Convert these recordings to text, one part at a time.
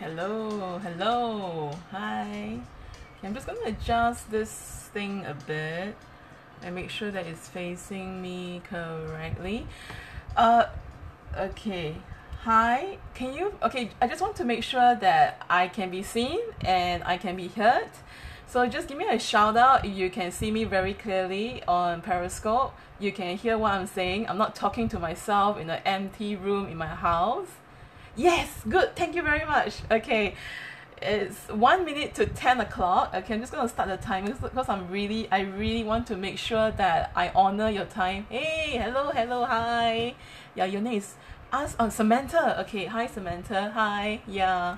Hello, hello, hi. Okay, I'm just going to adjust this thing a bit and make sure that it's facing me correctly. Uh, okay. Hi, can you? Okay, I just want to make sure that I can be seen and I can be heard. So just give me a shout out if you can see me very clearly on Periscope. You can hear what I'm saying. I'm not talking to myself in an empty room in my house. Yes, good. Thank you very much. Okay, it's 1 minute to 10 o'clock. Okay, I'm just gonna start the timing because I really want to make sure that I honor your time. Hey, hello, hello, hi. Yeah, your name is Samantha. Okay, hi Samantha. Hi. Yeah.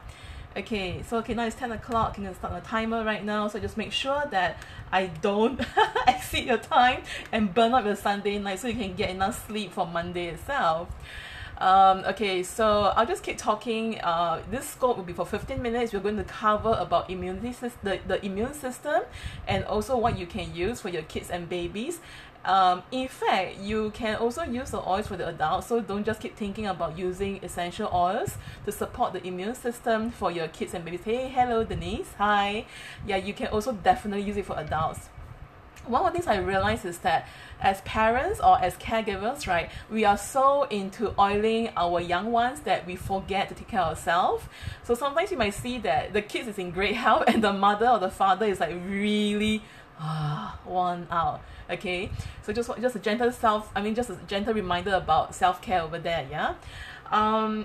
Okay, so okay, now it's 10 o'clock. I'm gonna start the timer right now. So just make sure that I don't exceed your time and burn up your Sunday night so you can get enough sleep for Monday itself. Okay, so I'll just keep talking. This scope will be for 15 minutes. We're going to cover about the immune system and also what you can use for your kids and babies. In fact, you can also use the oils for the adults, so don't just keep thinking about using essential oils to support the immune system for your kids and babies. Hey, hello Denise, hi. Yeah, you can also definitely use it for adults. One of the things I realize is that as parents or as caregivers, right, we are so into oiling our young ones that we forget to take care of ourselves. So sometimes you might see that the kids is in great health and the mother or the father is like really worn out. Okay, so just a gentle just a gentle reminder about self-care over there. Yeah.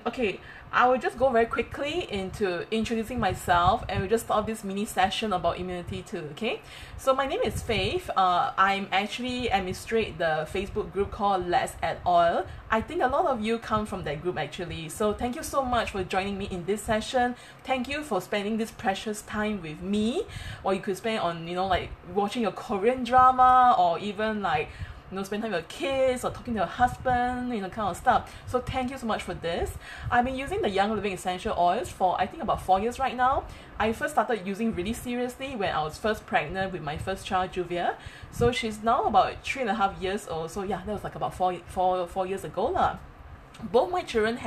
Okay, I will just go very quickly into introducing myself and we'll just start this mini session about immunity too, okay? So my name is Faith. I'm actually administrate the Facebook group called Let's Add Oil. I think a lot of you come from that group actually. So thank you so much for joining me in this session. Thank you for spending this precious time with me. Or you could spend on, like watching a Korean drama or even like spend time with your kids or talking to your husband, kind of stuff. So thank you so much for this. I've been using the Young Living Essential Oils for I think about 4 years right now. I first started using really seriously when I was first pregnant with my first child, Juvia. So she's now about 3.5 years old. So yeah, that was like about four years ago lah. Both my children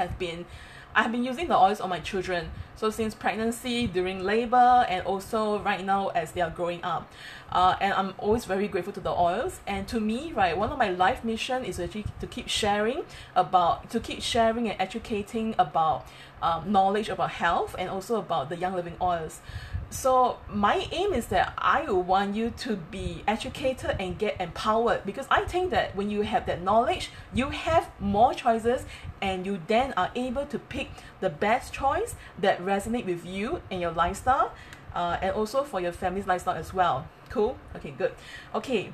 I've been using the oils on my children. So since pregnancy, during labor, and also right now as they are growing up. And I'm always very grateful to the oils. And to me, right, one of my life mission is actually to keep sharing and educating about knowledge about health and also about the Young Living oils. So my aim is that I want you to be educated and get empowered, because I think that when you have that knowledge, you have more choices and you then are able to pick the best choice that resonate with you and your lifestyle, and also for your family's lifestyle as well. Cool? Okay, good. Okay.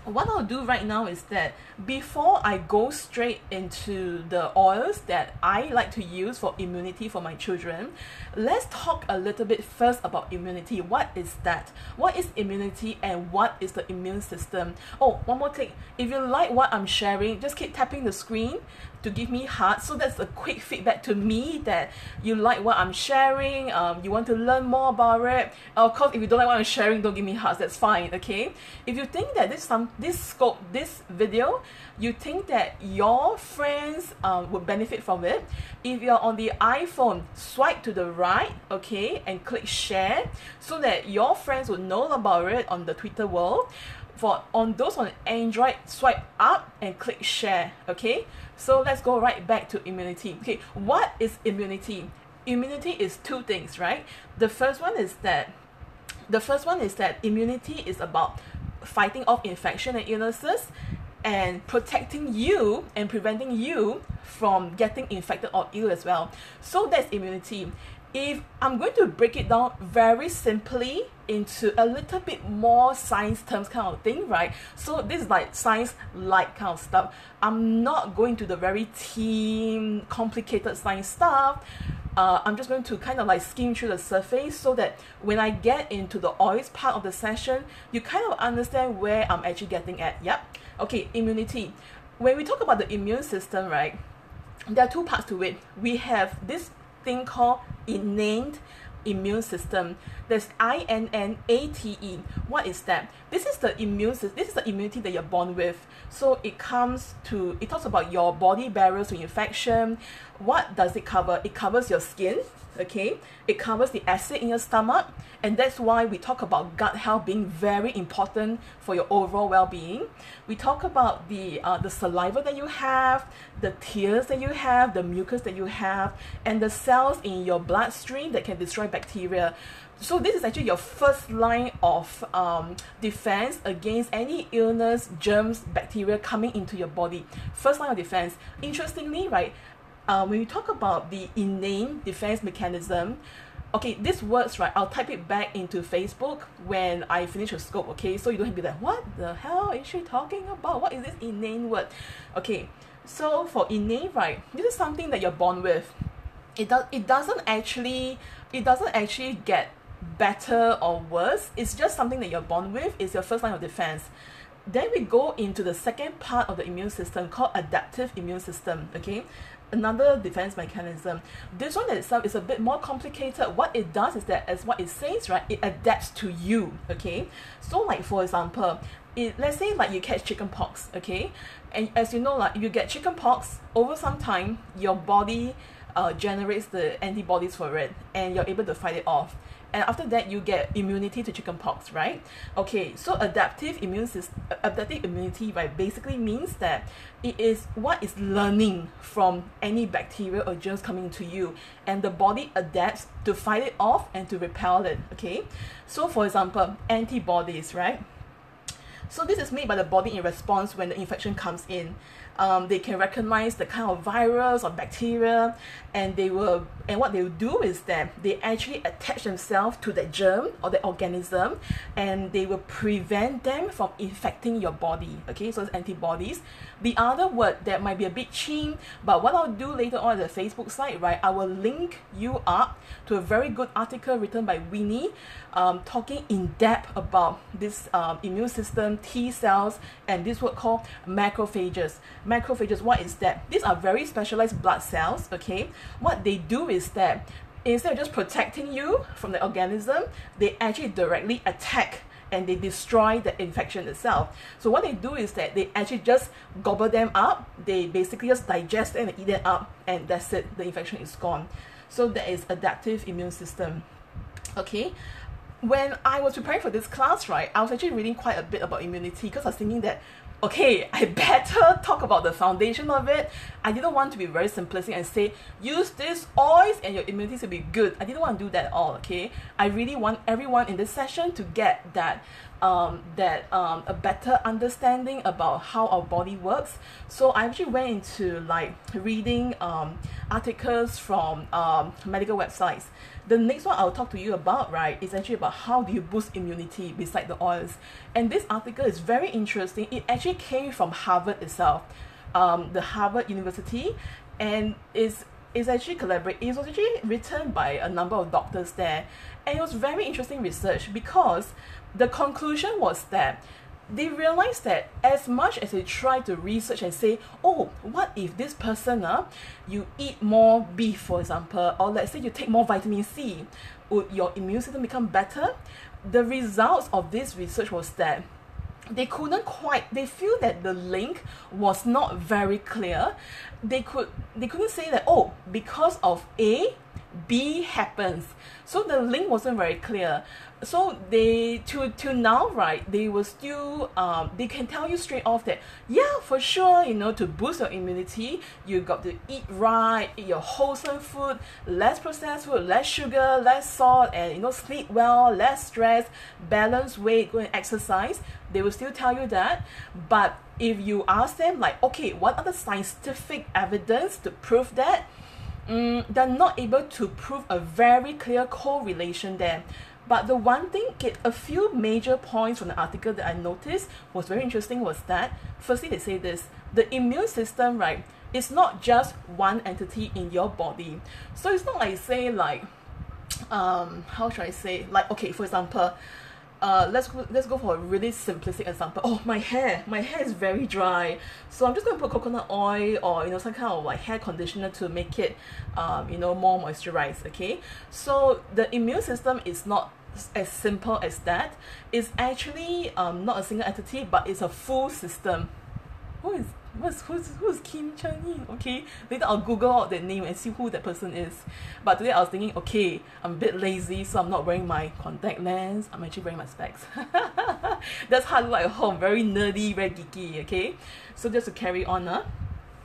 What I'll do right now is that before I go straight into the oils that I like to use for immunity for my children, let's talk a little bit first about immunity. What is that? What is immunity and what is the immune system? Oh, one more thing. If you like what I'm sharing, just keep tapping the screen to give me hearts. So that's a quick feedback to me that you like what I'm sharing, you want to learn more about it. Of course, if you don't like what I'm sharing, don't give me hearts, that's fine, okay? If you think that this video, you think that your friends would benefit from it, if you're on the iPhone, swipe to the right, okay, and click share so that your friends would know about it on the Twitter world. On those on Android, swipe up and click share, okay? So let's go right back to immunity. Okay, what is immunity? Immunity is two things, right? The first one is that immunity is about fighting off infection and illnesses and protecting you and preventing you from getting infected or ill as well. So that's immunity. If I'm going to break it down very simply into a little bit more science terms kind of thing, right? So this is like science-like kind of stuff. I'm not going to the very complicated science stuff. I'm just going to kind of like skim through the surface so that when I get into the oils part of the session, you kind of understand where I'm actually getting at. Yep. Okay, immunity. When we talk about the immune system, right, there are two parts to it. We have this thing called innate immune system. There's INNATE. What is that? This is the immunity that you're born with. So it talks about your body barriers to infection. What does it cover? It covers your skin, okay? It covers the acid in your stomach, and that's why we talk about gut health being very important for your overall well-being. We talk about the saliva that you have, the tears that you have, the mucus that you have, and the cells in your bloodstream that can destroy bacteria. So this is actually your first line of defense against any illness, germs, bacteria coming into your body. First line of defense. Interestingly, right, when we talk about the innate defense mechanism, okay, this words, right, I'll type it back into Facebook when I finish a scope, okay? So you don't have to be like, what the hell is she talking about? What is this innate word? Okay, so for innate, right, this is something that you're born with. It doesn't actually get better or worse. It's just something that you're born with. It's your first line of defense. Then we go into the second part of the immune system called adaptive immune system, okay? Another defense mechanism. This one itself is a bit more complicated. What it does is that, as what it says, right, it adapts to you, okay? So like, for example, let's say like you catch chicken pox, okay? And as you know, like, you get chicken pox, over some time, your body generates the antibodies for it, and you're able to fight it off. And after that, you get immunity to chickenpox, right? Okay, so adaptive immunity, right, basically means that it is what is learning from any bacteria or germs coming to you, and the body adapts to fight it off and to repel it, okay? So for example, antibodies, right? So this is made by the body in response when the infection comes in. They can recognize the kind of virus or bacteria, and what they will do is that they actually attach themselves to the germ or the organism, and they will prevent them from infecting your body, okay? So it's antibodies. The other word that might be a bit cheap, but what I'll do later on the Facebook site, right, I will link you up to a very good article written by Winnie, talking in depth about this immune system, T cells, and this word called macrophages. Macrophages, what is that? These are very specialized blood cells, okay? What they do is that instead of just protecting you from the organism, they actually directly attack and they destroy the infection itself. So what they do is that they actually just gobble them up. They basically just digest them and eat them up, and that's it. The infection is gone. So that is adaptive immune system. Okay. When I was preparing for this class, right, I was actually reading quite a bit about immunity, because I was thinking that, okay, I better talk about the foundation of it. I didn't want to be very simplistic and say, use these oils and your immunity will be good. I didn't want to do that at all, okay? I really want everyone in this session to get that a better understanding about how our body works. So I actually went into like reading articles from medical websites. The next one I'll talk to you about, right, is actually about how do you boost immunity beside the oils. And this article is very interesting. It actually came from Harvard itself, the Harvard University, and is actually it was actually written by a number of doctors there. And it was very interesting research, because the conclusion was that they realized that as much as they try to research and say, oh, what if this person, you eat more beef, for example, or let's say you take more vitamin C, would your immune system become better? The results of this research was that they feel that the link was not very clear. They couldn't say that, oh, because of A, B happens. So the link wasn't very clear. So they till now, right, they will still they can tell you straight off that, yeah, for sure, to boost your immunity, you got to eat right, eat your wholesome food, less processed food, less sugar, less salt, and sleep well, less stress, balance weight, go and exercise. They will still tell you that. But if you ask them, like, okay, what are the scientific evidence to prove that? They're not able to prove a very clear correlation there. But the one thing, a few major points from the article that I noticed was very interesting was that, firstly, they say this: the immune system, right, is not just one entity in your body. So it's not like, say, like, how should I say, like, okay, for example, let's go for a really simplistic example. Oh, my hair is very dry, so I'm just going to put coconut oil or some kind of like hair conditioner to make it more moisturized. Okay, so the immune system is not as simple as that. It's actually not a single entity, but it's a full system. who's Kim Chun Yi? Okay, later I'll Google out that name and see who that person is. But today I was thinking, okay, I'm a bit lazy, so I'm not wearing my contact lens. I'm actually wearing my specs. That's how I look like at home, very nerdy, very geeky. Okay, so just to carry on,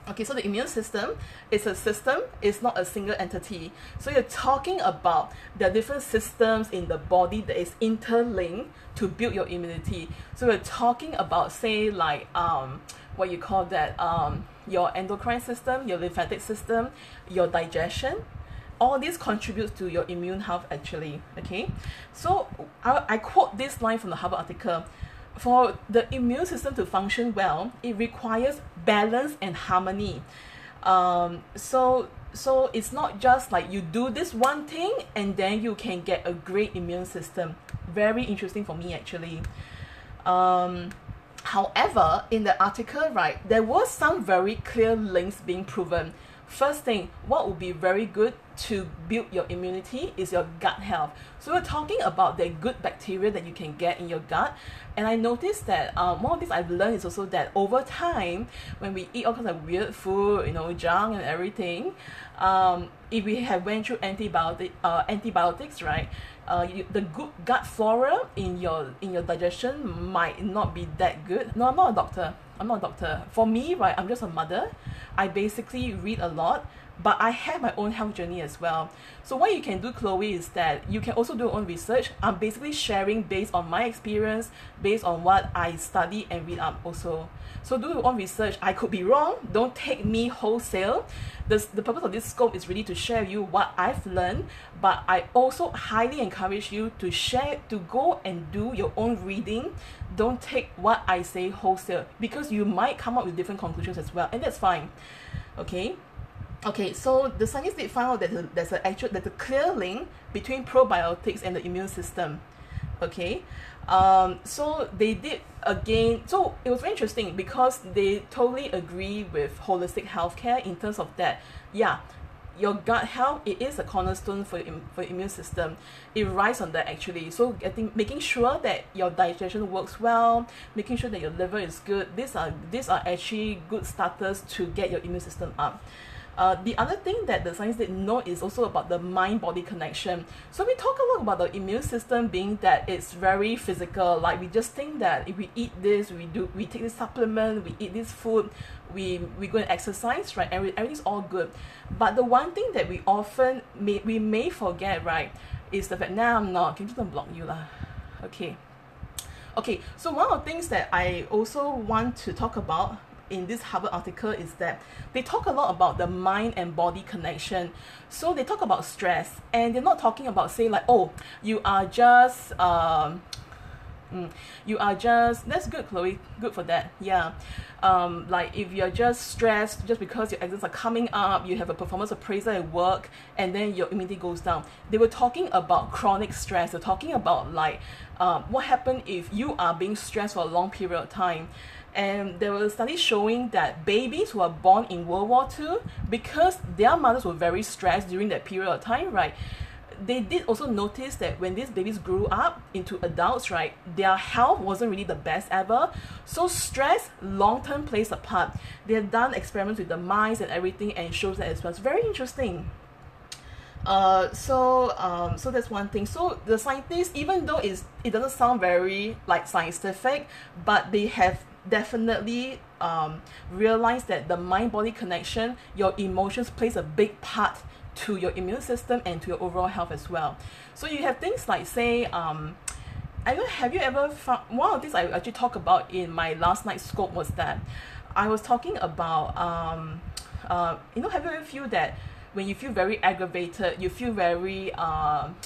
okay, so the immune system is a system, it's not a single entity. So you're talking about the different systems in the body that is interlinked to build your immunity. So we're talking about, say, like what you call that, your endocrine system, your lymphatic system, your digestion. All this contributes to your immune health actually. Okay, so I quote this line from the Harvard article: for the immune system to function well, it requires balance and harmony. So it's not just like you do this one thing and then you can get a great immune system. Very interesting for me actually. However, in the article, right, there was some very clear links being proven. First thing, what would be very good to build your immunity is your gut health. So we're talking about the good bacteria that you can get in your gut. And I noticed that one of things I've learned is also that over time, when we eat all kinds of weird food, you know, junk and everything, if we have went through antibiotics, right, the good gut flora in your digestion might not be that good. No, I'm not a doctor. For me, right, I'm just a mother. I basically read a lot, but I have my own health journey as well. So what you can do, Chloe, is that you can also do your own research. I'm basically sharing based on my experience, based on what I study and read up also. So do your own research. I could be wrong. Don't take me wholesale. The purpose of this scope is really to share you what I've learned, but I also highly encourage you to share, to go and do your own reading. Don't take what I say wholesale, because you might come up with different conclusions as well, and that's fine. Okay, so the scientists did find out that there's a clear link between probiotics and the immune system. Okay, so they did again. So it was very interesting because they totally agree with holistic healthcare in terms of that. Yeah, your gut health, it is a cornerstone for your immune system. It rises on that actually. So making sure that your digestion works well, making sure that your liver is good. These are actually good starters to get your immune system up. The other thing that the science did know is also about the mind-body connection. So we talk a lot about the immune system being that it's very physical. Like we just think that if we eat this, we take this supplement, we eat this food, we go and exercise, right? And everything's all good. But the one thing that we often may forget, right, is the fact. Nah, I'm not. Can you just block you lah? Okay. So one of the things that I also want to talk about in this Harvard article is that they talk a lot about the mind and body connection. So they talk about stress, and they're not talking about, say, like, oh, you are just that's good, Chloe, good for that. Yeah, like if you're just stressed just because your exams are coming up, you have a performance appraisal at work, and then your immunity goes down. They were talking about chronic stress. They're talking about like what happened if you are being stressed for a long period of time. And there were studies showing that babies who are born in World War II, because their mothers were very stressed during that period of time, right, they did also notice that when these babies grew up into adults, right, their health wasn't really the best ever. So stress long-term plays a part. They have done experiments with the mice and everything, and it shows that as well. It's very interesting. So that's one thing. So the scientists, even though it doesn't sound very like scientific, but they have definitely realized that the mind-body connection, your emotions plays a big part to your immune system and to your overall health as well. So you have things like, say, have you ever found, one of the things I actually talked about in my last night's scope was that I was talking about have you ever feel that when you feel very aggravated, you feel very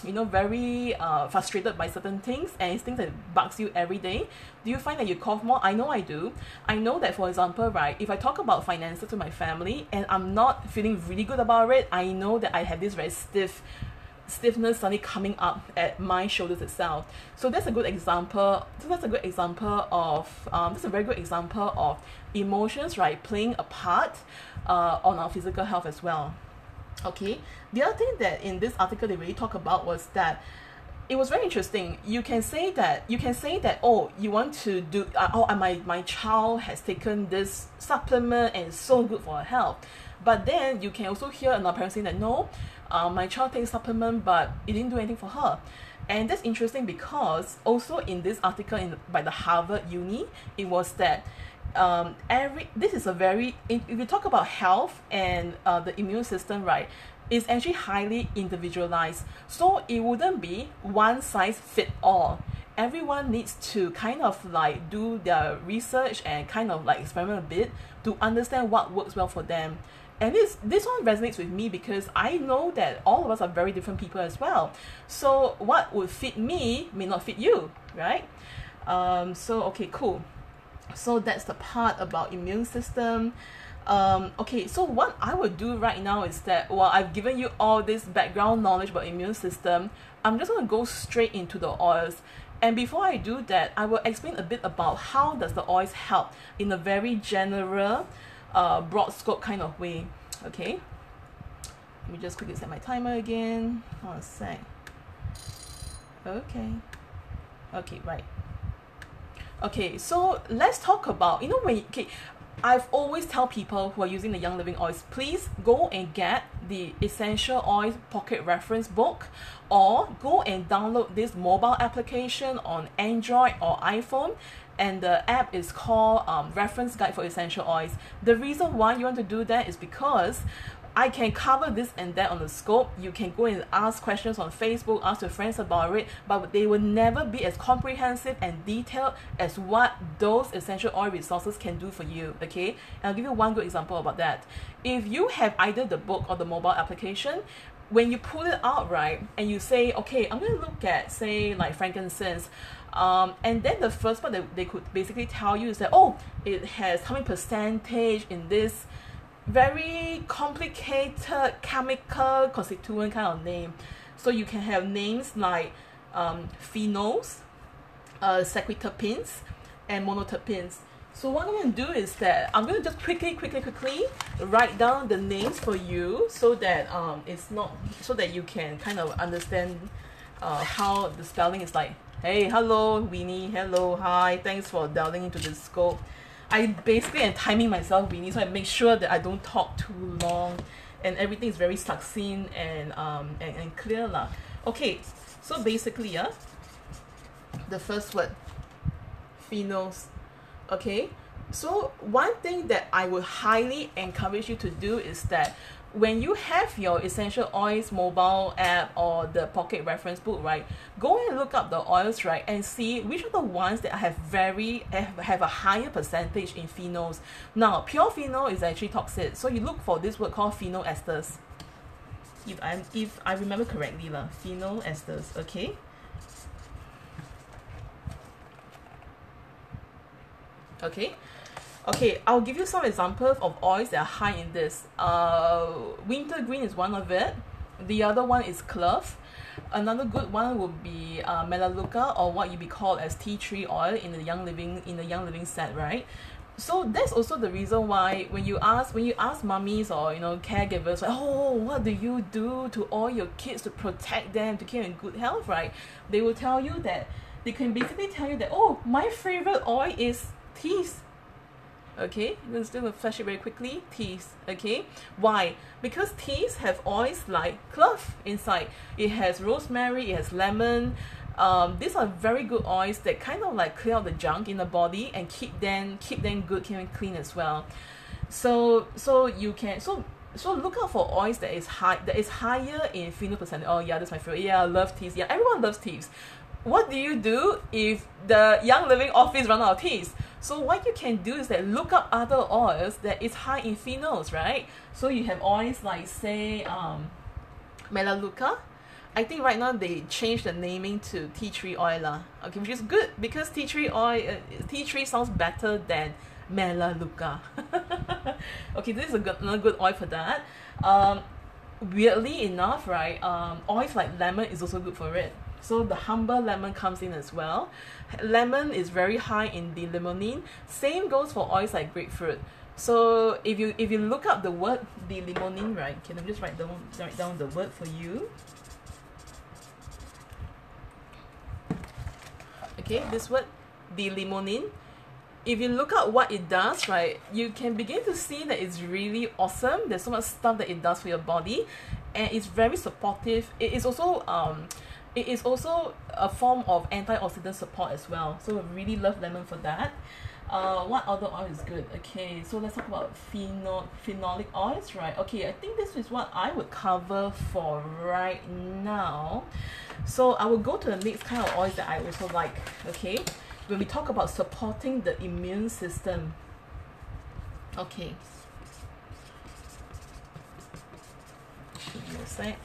very frustrated by certain things, and it's things that bugs you every day? Do you find that you cough more? I know I do. I know that, for example, right, if I talk about finances to my family and I'm not feeling really good about it, I know that I have this very stiffness suddenly coming up at my shoulders itself. So that's a good example. That's a very good example of emotions, right, playing a part on our physical health as well. Okay, the other thing that in this article they really talk about was that it was very interesting. You can say that oh, you want to do my child has taken this supplement and it's so good for her health. But then you can also hear another parent saying that no, my child takes supplement but it didn't do anything for her. And that's interesting because also in this article by the Harvard Uni, it was that this is a very, if you talk about health and the immune system, right, it's actually highly individualized. So it wouldn't be one size fit all. Everyone needs to kind of like do their research and kind of like experiment a bit to understand what works well for them. And this one resonates with me because I know that all of us are very different people as well. So what would fit me may not fit you, right? So okay, cool. So that's the part about immune system. Okay, so what I would do right now is that while I've given you all this background knowledge about immune system, I'm just going to go straight into the oils. And before I do that, I will explain a bit about how does the oils help in a very general, broad scope kind of way. Okay, let me just quickly set my timer again. Hold on a sec. Okay, right. Okay, so let's talk about, I've always tell people who are using the Young Living oils, please go and get the Essential Oils Pocket Reference Book, or go and download this mobile application on Android or iPhone, and the app is called Reference Guide for Essential Oils. The reason why you want to do that is because I can cover this and that on the scope. You can go and ask questions on Facebook, ask your friends about it, but they will never be as comprehensive and detailed as what those essential oil resources can do for you, okay? And I'll give you one good example about that. If you have either the book or the mobile application, when you pull it out, right, and you say, okay, I'm going to look at, say, like frankincense, and then the first part that they could basically tell you is that, oh, it has how many percentage in this very complicated chemical constituent kind of name. So you can have names like phenols, secretapenes, and monoterpenes. So what I'm going to do is that I'm going to just quickly write down the names for you so that you can kind of understand how the spelling is like. Hey, hello, Winnie. Hello, hi. Thanks for delving into the scope. I basically am timing myself, Winnie, so I make sure that I don't talk too long and everything is very succinct and clear lah. Okay, so basically, the first word, phenols. Okay, so one thing that I would highly encourage you to do is that when you have your Essential Oils mobile app or the pocket reference book, right, go and look up the oils, right, and see which are the ones that have a higher percentage in phenols. Now, pure phenol is actually toxic, so you look for this word called phenol esters. If I remember correctly, phenol esters. Okay. Okay, I'll give you some examples of oils that are high in this. Wintergreen is one of it. The other one is clove. Another good one would be Melaleuca, or what you be called as tea tree oil in the Young Living set, right? So that's also the reason why when you ask mummies or caregivers, like, oh, what do you do to all your kids to protect them to keep them in good health, right? They will tell you that they can basically tell you that, oh, my favorite oil is teas. Okay, I'm just going to flash it very quickly. Teas. Okay, why? Because teas have oils like clove inside. It has rosemary, it has lemon. These are very good oils that kind of like clear out the junk in the body and keep them good, keep them clean as well. So look out for oils that is higher in phenol percentage. Oh yeah, that's my favorite. Yeah, I love teas. Yeah, everyone loves teas. What do you do if the Young Living office run out of teas? So what you can do is that look up other oils that is high in phenols, right? So you have oils like, say, Melaleuca. I think right now they changed the naming to tea tree oil, okay, which is good because tea tree sounds better than Melaleuca. Okay, this is another good oil for that. Weirdly enough, right, oils like lemon is also good for it. So the Humber lemon comes in as well. Lemon is very high in the limonene. Same goes for oils like grapefruit. So if you look up the word the limonene, right? Can I just write down the word for you? Okay, this word, D-limonene. If you look at what it does, right, you can begin to see that it's really awesome. There's so much stuff that it does for your body, and it's very supportive. It is also a form of antioxidant support as well. So I really love lemon for that. What other oil is good? Okay, so let's talk about phenolic oils, right? Okay, I think this is what I would cover for right now. So I will go to the next kind of oils that I also like. Okay, when we talk about supporting the immune system. Okay, give me a sec.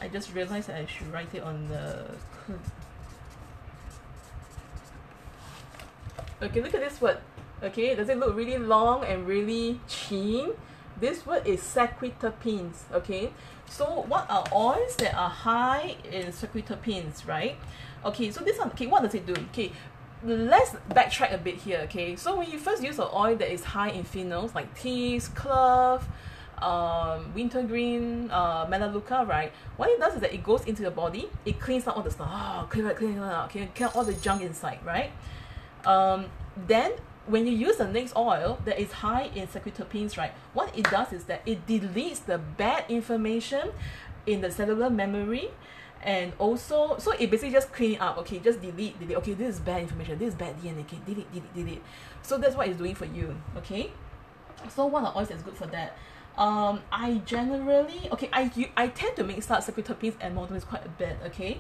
I just realized that I should write it on the. Okay, look at this word. Okay, does it look really long and really chin? This word is secretopenes. Okay, so what are oils that are high in secretopenes, right? Okay, so this one, okay, what does it do? Okay, let's backtrack a bit here. Okay, so when you first use an oil that is high in phenols like teas, clove, wintergreen, melaleuca, right? What it does is that it goes into your body, it cleans out all the stuff, clean it out, okay, clean out all the junk inside, right? Then when you use the next oil that is high in secretopenes, right, what it does is that it deletes the bad information in the cellular memory, and also, so it basically just clean it up. Okay, just delete, okay, this is bad information, this is bad DNA, okay, delete. So that's what it's doing for you. Okay, so what are oils that's good for that? I generally, okay, I tend to mix up secretopenes and monoterpenes quite a bit, okay,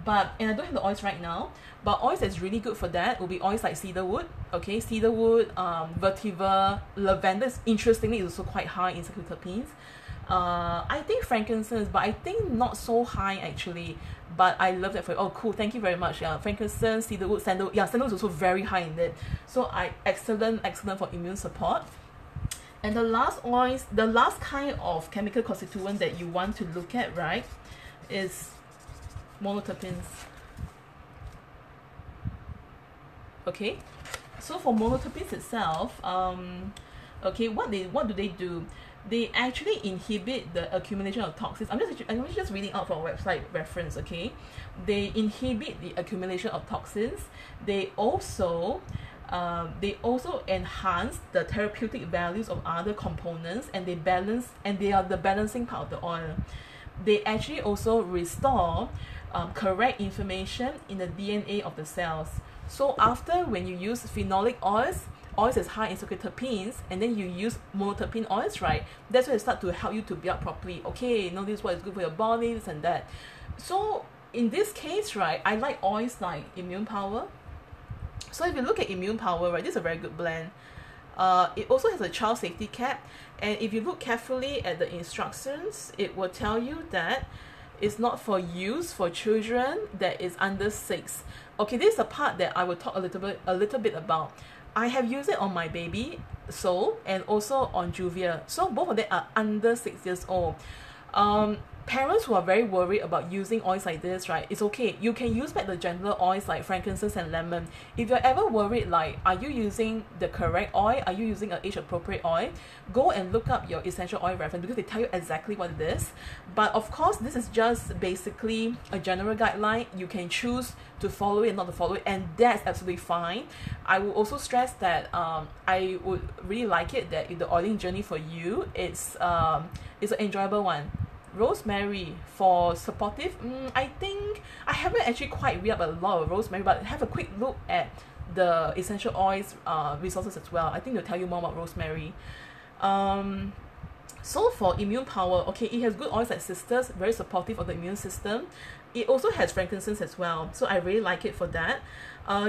and I don't have the oils right now, but oils that's really good for that will be oils like cedarwood. Okay, cedarwood, vetiver, lavender, interestingly, is also quite high in secretopenes. I think frankincense, but I think not so high actually, but I love that for you. Oh, cool, thank you very much. Yeah, frankincense, cedarwood, sandalwood. Yeah, sandalwood is also very high in it, so excellent for immune support. And the last kind of chemical constituent that you want to look at, right, is monoterpenes. Okay, so for monoterpenes itself, okay, what do they do? They actually inhibit the accumulation of toxins. I'm just reading out from a website reference. Okay, they inhibit the accumulation of toxins. They also enhance the therapeutic values of other components, and they are the balancing part of the oil. They actually also restore correct information in the DNA of the cells. So after, when you use phenolic oils is high in secretopenes, and then you use monoterpene oils, right, that's when it start to help you to build up properly. Okay, this is what is good for your body, this and that. So in this case, right, I like oils like Immune Power. So if you look at Immune Power, right, this is a very good blend. It also has a child safety cap, and if you look carefully at the instructions, it will tell you that it's not for use for children that is under 6. Okay, this is the part that I will talk a little bit about. I have used it on my baby Soul and also on Juvia. So both of them are under 6 years old. Parents who are very worried about using oils like this, right, it's okay. You can use back the gentler oils like frankincense and lemon. If you're ever worried, like, are you using the correct oil? Are you using an age-appropriate oil? Go and look up your essential oil reference, because they tell you exactly what it is. But of course, this is just basically a general guideline. You can choose to follow it and not to follow it, and that's absolutely fine. I will also stress that I would really like it that if the oiling journey for you, it's an enjoyable one. Rosemary for supportive, I think I haven't actually quite read up a lot of rosemary, but have a quick look at the essential oils resources as well. I think they'll tell you more about rosemary. So for Immune Power, okay, it has good oils like Sisters, very supportive of the immune system. It also has frankincense as well, so I really like it for that.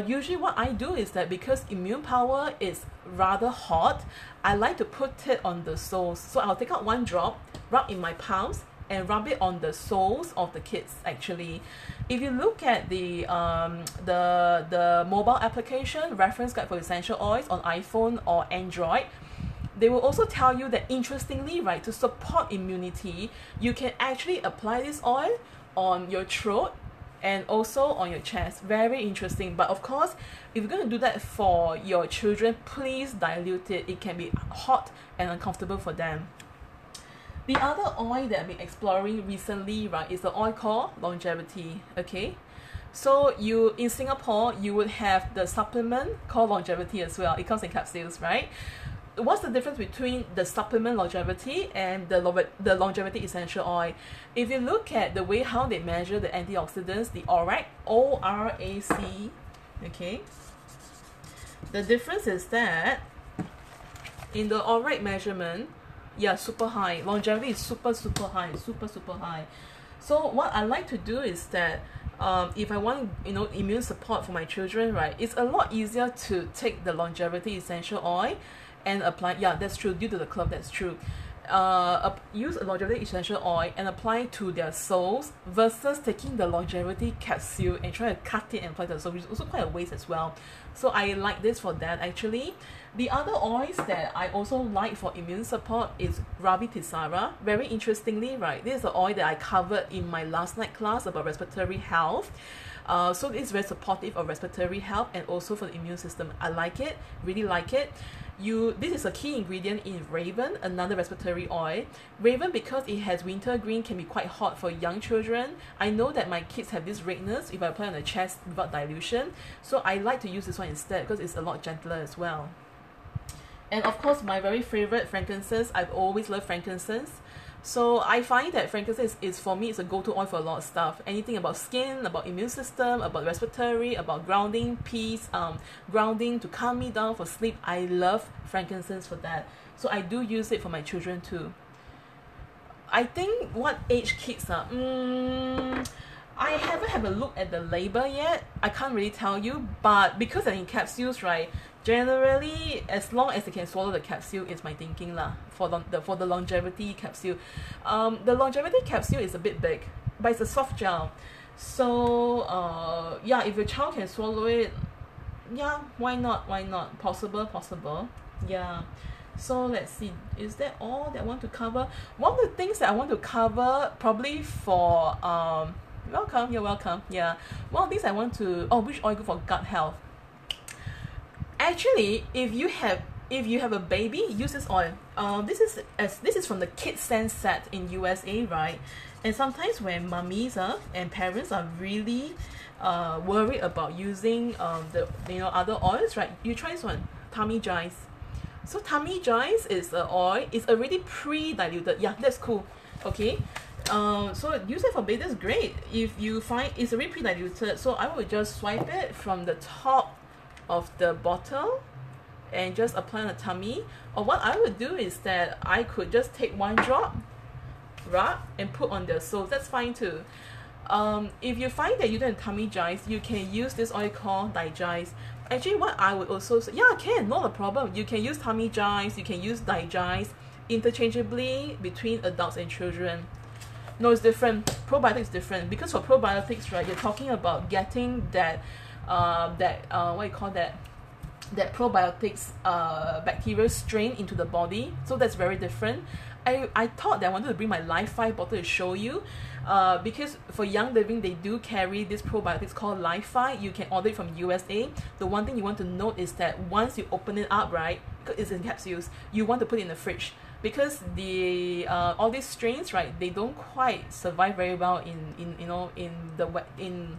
Usually what I do is that, because Immune Power is rather hot, I like to put it on the soles. So I'll take out 1 drop, rub in my palms, and rub it on the soles of the kids. Actually, if you look at the mobile application reference guide for essential oils on iPhone or Android, they will also tell you that, interestingly, right, to support immunity, you can actually apply this oil on your throat and also on your chest. Very interesting. But of course, if you're going to do that for your children, please dilute it. It can be hot and uncomfortable for them. The other oil that I've been exploring recently, right, is the oil called Longevity. Okay, So you in Singapore, you would have the supplement called longevity as well. It comes in capsules, right? What's the difference between the supplement longevity and the longevity essential oil? If you look at the way how they measure the antioxidants, the ORAC, ORAC, okay, the difference is that in the ORAC measurement, yeah, super high. Longevity is super high, super high. So what I like to do is that if I want, immune support for my children, right, it's a lot easier to take the longevity essential oil and apply. Yeah, that's true. Due to the club, that's true. Use a longevity essential oil and apply to their soles versus taking the longevity capsule and try to cut it and apply to the soles, which is also quite a waste as well. So I like this for that actually. The other oils that I also like for immune support is Rabi Tissara. Very interestingly, right, this is the oil that I covered in my last night class about respiratory health. So it's very supportive of respiratory health and also for the immune system. I like it, really like it. This is a key ingredient in Raven, another respiratory oil. Raven, because it has wintergreen, can be quite hot for young children. I know that my kids have this redness if I apply on the chest without dilution, so I like to use this one instead because it's a lot gentler as well. And of course, my very favorite frankincense. I've always loved frankincense. So I find that frankincense is for me, it's a go-to oil for a lot of stuff. Anything about skin, about immune system, about respiratory, about grounding, peace, grounding to calm me down for sleep. I love frankincense for that. So I do use it for my children too. I think what age kids are? I haven't had a look at the label yet. I can't really tell you, but because they're in capsules, right? Generally, as long as they can swallow the capsule, is my thinking lah. For the longevity capsule, the longevity capsule is a bit big, but it's a soft gel. So yeah, if your child can swallow it, yeah, why not? Why not? Possible. Yeah. So let's see. Is that all that I want to cover? One of the things that I want to cover probably for welcome. You're welcome. Yeah. One of the things I want to which oil good for gut health? Actually, if you have a baby, use this oil. This is from the Kid Sense set in USA, right? And sometimes when mummies and parents are really worried about using the other oils, right? You try this one, Tummy Jize. So Tummy Jize is the oil. It's already pre-diluted. Yeah, that's cool. Okay. So use it for baby. That's great. If you find it's already pre-diluted, so I would just swipe it from the top of the bottle and just apply on the tummy. Or what I would do is that I could just take one drop, rub, and put on the soles. That's fine too. If you find that you don't have Tummy Jize, you can use this oil called Digize. Actually, what I would also say, yeah, not a problem. You can use Tummy Jize, you can use Digize interchangeably between adults and children. No, it's different. Probiotics is different because for probiotics, right, you're talking about getting that what you call that probiotics bacterial strain into the body. So that's very different. I thought that I wanted to bring my Life 5 bottle to show you because for Young Living they do carry this probiotics called Life 5. You can order it from USA. The one thing you want to note is that once you open it up, right, because it's in capsules, you want to put it in the fridge because the all these strains, right, they don't quite survive very well in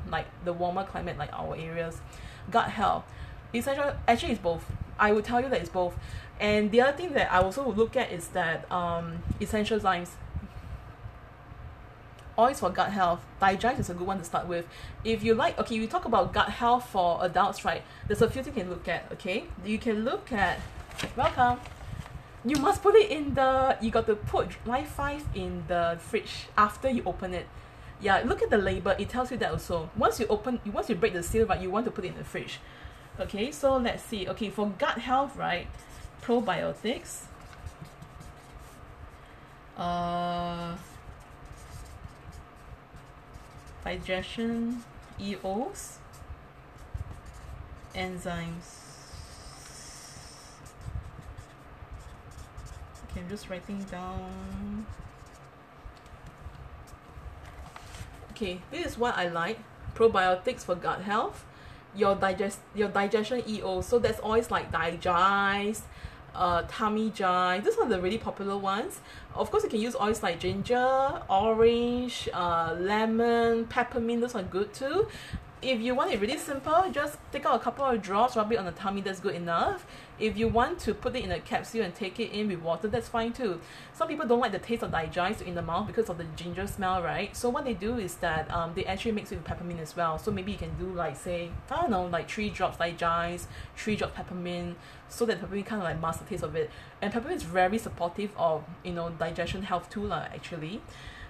like the warmer climate like our areas. Gut health, essential, actually it's both. I would tell you that it's both. And the other thing that I also would look at is that essential zymes, oils for gut health. Digize is a good one to start with. If you like, okay, we talk about gut health for adults, right? There's a few things you can look at. Okay, you can look at, welcome. You must put it in you got to put Life 5 in the fridge after you open it. Yeah, look at the label, it tells you that also. Once you break the seal, right, you want to put it in the fridge. Okay, so let's see. Okay, for gut health, right, probiotics, digestion, EOs, enzymes. Okay, I'm just writing down. Okay, this is what I like. Probiotics for gut health. Your digestion EO. So that's always like Digize, Tummy Jize. These are the really popular ones. Of course, you can use oils like ginger, orange, lemon, peppermint. Those are good too. if you want it really simple, just take out a couple of drops, rub it on the tummy, that's good enough. If you want to put it in a capsule and take it in with water, that's fine too. Some people don't like the taste of Digest in the mouth because of the ginger smell, right? So what they do is that they actually mix it with peppermint as well. So maybe you can do like, say, I don't know, like 3 drops Digest, 3 drops peppermint, so that peppermint kind of like masks the taste of it. And peppermint is very supportive of, you know, digestion health too lah, actually.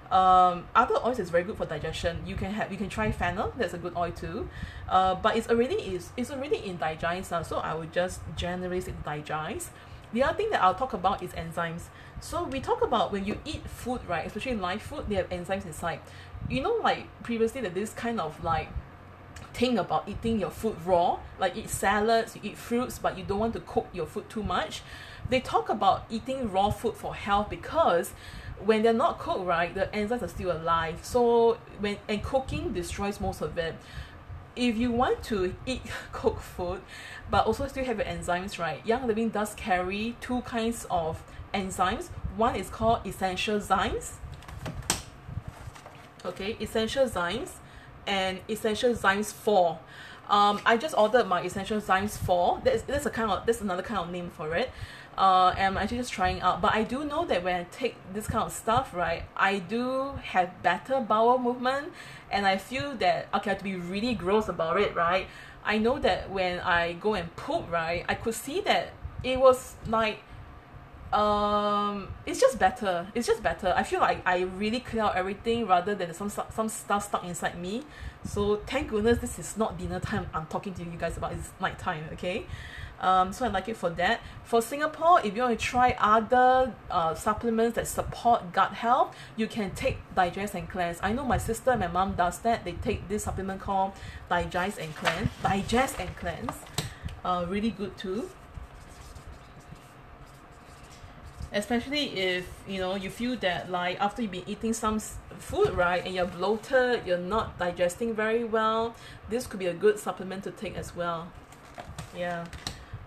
Other oils is very good for digestion. You can try fennel, that's a good oil too. But it's already in Digest now, so I would just generally say Digest. The other thing that I'll talk about is enzymes. So we talk about when you eat food, right, especially live food, they have enzymes inside. You know, like previously that this kind of like thing about eating your food raw, like eat salads, you eat fruits, but you don't want to cook your food too much. They talk about eating raw food for health because when they're not cooked right, the enzymes are still alive. So and cooking destroys most of it. If you want to eat cooked food but also still have your enzymes right, Young Living does carry 2 kinds of enzymes. One is called essential zymes. Okay, essential zymes and essential zymes 4. I just ordered my essential zymes 4. That's another kind of name for it. And I'm actually just trying out, but I do know that when I take this kind of stuff, right, I do have better bowel movement, and I feel that, okay, I have to be really gross about it, right? I know that when I go and poop, right, I could see that it was like, it's just better. I feel like I really clear out everything rather than some stuff stuck inside me. So thank goodness this is not dinner time I'm talking to you guys about, it's night time, okay? So I like it for that. For Singapore, if you want to try other supplements that support gut health, you can take Digest and Cleanse. I know my sister and my mom does that. They take this supplement called Digest and Cleanse. Really good too. Especially if, you know, you feel that like after you've been eating some food, right, and you're bloated, you're not digesting very well, this could be a good supplement to take as well. Yeah.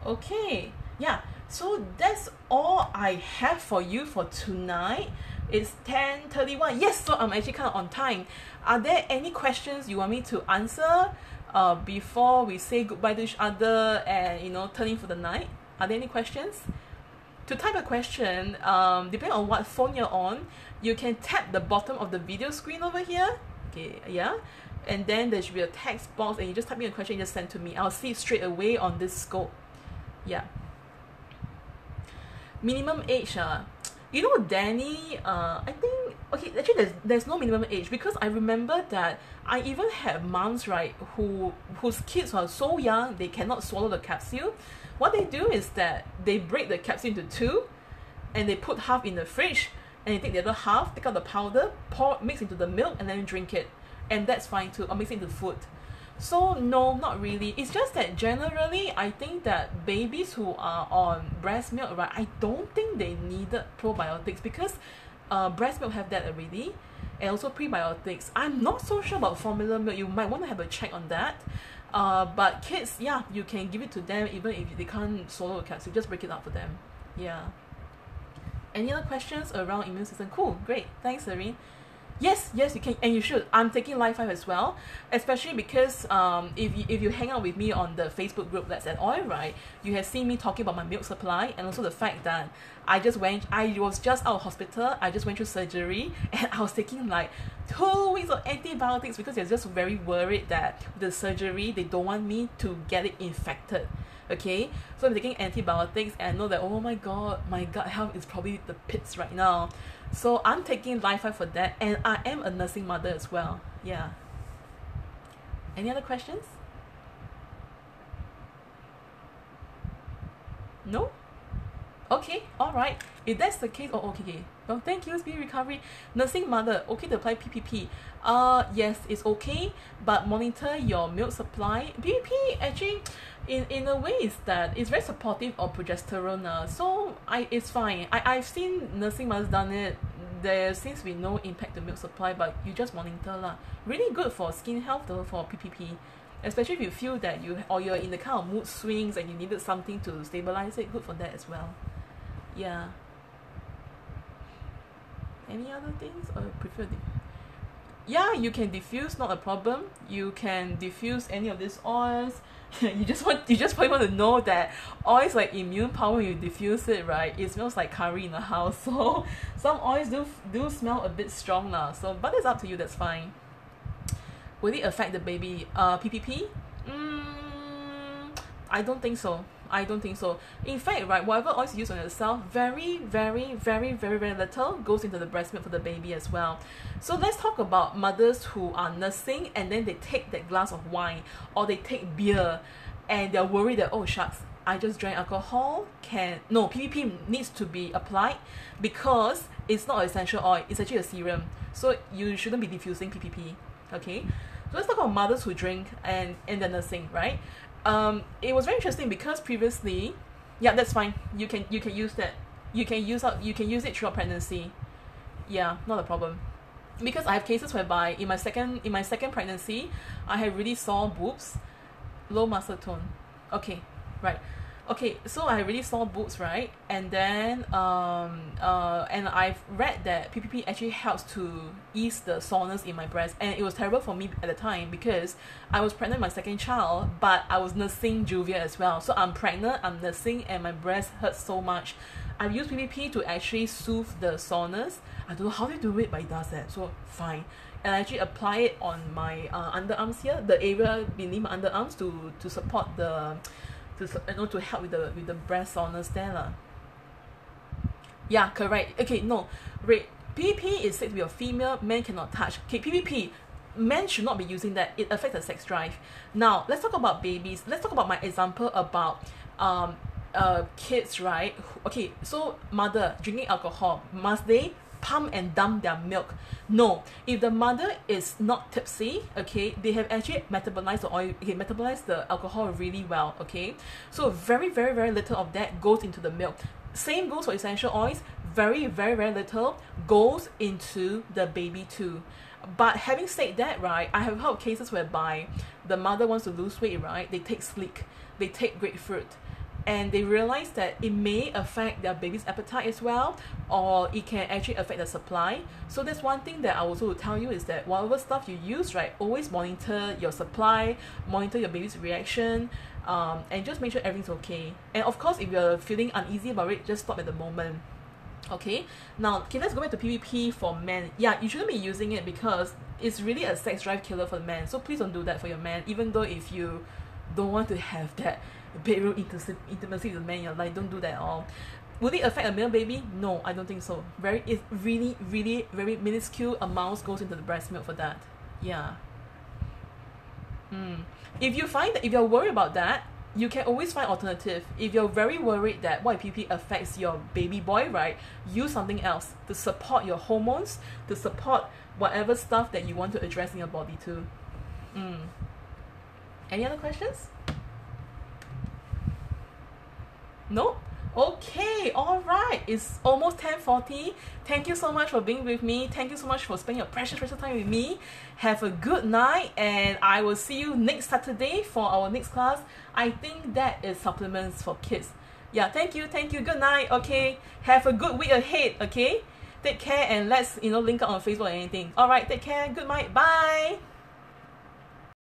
Okay, yeah, so that's all I have for you for tonight. It's 10:31. Yes, so I'm actually kind of on time. Are there any questions you want me to answer before we say goodbye to each other and, you know, turn in for the night? Are there any questions? To type a question, depending on what phone you're on, you can tap the bottom of the video screen over here. Okay, yeah, and then there should be a text box, and you just type in a question and just send to me. I'll see it straight away on this scope. Yeah. Minimum age, you know, Danny, I think, okay, actually there's no minimum age, because I remember that I even have moms, right, whose kids are so young they cannot swallow the capsule. What they do is that they break the capsule into 2 and they put half in the fridge, and they take the other half, take out the powder, mix into the milk, and then drink it, and that's fine too, or mix it into food. So no, not really. It's just that generally I think that babies who are on breast milk, right, I don't think they needed probiotics, because breast milk have that already, and also prebiotics. I'm not so sure about formula milk. You might want to have a check on that. But kids, yeah, you can give it to them even if they can't swallow a capsule. Just break it up for them. Yeah. Any other questions around immune system? Cool, great. Thanks, Serene. Yes, you can, and you should. I'm taking Life 5 as well, especially because if you hang out with me on the Facebook group Let's Add Oil, right, you have seen me talking about my milk supply, and also the fact that I was just out of hospital, I just went through surgery, and I was taking like 2 weeks of antibiotics because they're just very worried that the surgery, they don't want me to get it infected. Okay, so I'm taking antibiotics, and I know that, oh my god, my gut health is probably the pits right now. So I'm taking Life 5 for that, and I am a nursing mother as well. Yeah. Any other questions? No? Okay, alright. If that's the case, oh, okay. Well, thank you, speedy recovery. Nursing mother, okay to apply PPP. Yes, it's okay, but monitor your milk supply. PPP actually, in a way, is that it's very supportive of progesterone. So it's fine. I've seen nursing mothers done it. There seems to be no impact to milk supply, but you just monitor lah. Really good for skin health though, for PPP. Especially if you feel that you're in the kind of mood swings and you needed something to stabilize it, good for that as well. Yeah. Any other things or prefer? yeah, you can diffuse, not a problem. You can diffuse any of these oils. You just probably want to know that oils like immune power, when you diffuse it, right, it smells like curry in the house. So some oils do smell a bit strong now. So but it's up to you, that's fine. Will it affect the baby? PPP? I don't think so. I don't think so. In fact, right, whatever oils you use on yourself, very, very, very, very, very little goes into the breast milk for the baby as well. So let's talk about mothers who are nursing and then they take that glass of wine or they take beer and they're worried that, oh shucks, I just drank alcohol. No, PPP needs to be applied because it's not an essential oil, it's actually a serum. So you shouldn't be diffusing PPP. Okay? So let's talk about mothers who drink and they're nursing, right? It was very interesting because previously, yeah, that's fine. You can use that. You can use it throughout pregnancy. Yeah, not a problem. Because I have cases whereby in my second pregnancy, I had really sore boobs, low muscle tone. Okay, right. Okay, so I really sore boobs, right? And then and I've read that PPP actually helps to ease the soreness in my breast, and it was terrible for me at the time because I was pregnant with my second child, but I was nursing Juvia as well. So I'm pregnant, I'm nursing, and my breast hurts so much. I've used PPP to actually soothe the soreness. I don't know how they do it, but it does that. So fine. And I actually apply it on my underarms here, the area beneath my underarms to support the to help with the breast soreness there lah. Yeah, correct. Okay, no, wait. PPP is said to be a female, men cannot touch. Okay, PPP, men should not be using that. It affects the sex drive. Now let's talk about babies. Let's talk about my example about kids, right? Okay, so mother drinking alcohol, must they pump and dump their milk? No. If the mother is not tipsy, okay, they have actually metabolized the oil, okay, metabolized the alcohol really well, okay? So very, very, very little of that goes into the milk. Same goes for essential oils. Very, very, very little goes into the baby too. But having said that, right, I have heard of cases whereby the mother wants to lose weight, right? They take Sleek, they take grapefruit, and they realize that it may affect their baby's appetite as well, or it can actually affect the supply. So that's one thing that I also will tell you is that whatever stuff you use, right, always monitor your supply, monitor your baby's reaction, and just make sure everything's okay. And of course, if you're feeling uneasy about it, just stop at the moment. Okay, now okay, let's go back to PPP for men. Yeah, you shouldn't be using it because it's really a sex drive killer for the man. So please don't do that for your man, even though if you don't want to have that bedroom intimacy with the man in your life, don't do that at all. Will it affect a male baby? No, I don't think so. It's really, really very minuscule amounts goes into the breast milk for that. Yeah. If you find that, if you're worried about that, you can always find alternative. If you're very worried that YPP affects your baby boy, right, use something else to support your hormones, to support whatever stuff that you want to address in your body too. Any other questions? No? Okay, all right. It's almost 10:40. Thank you so much for being with me. Thank you so much for spending your precious time with me. Have a good night, and I will see you next Saturday for our next class. I think that is supplements for kids. Yeah, thank you. Good night. Okay, have a good week ahead. Okay, take care, and let's link up on Facebook or anything. All right, take care. Good night. Bye.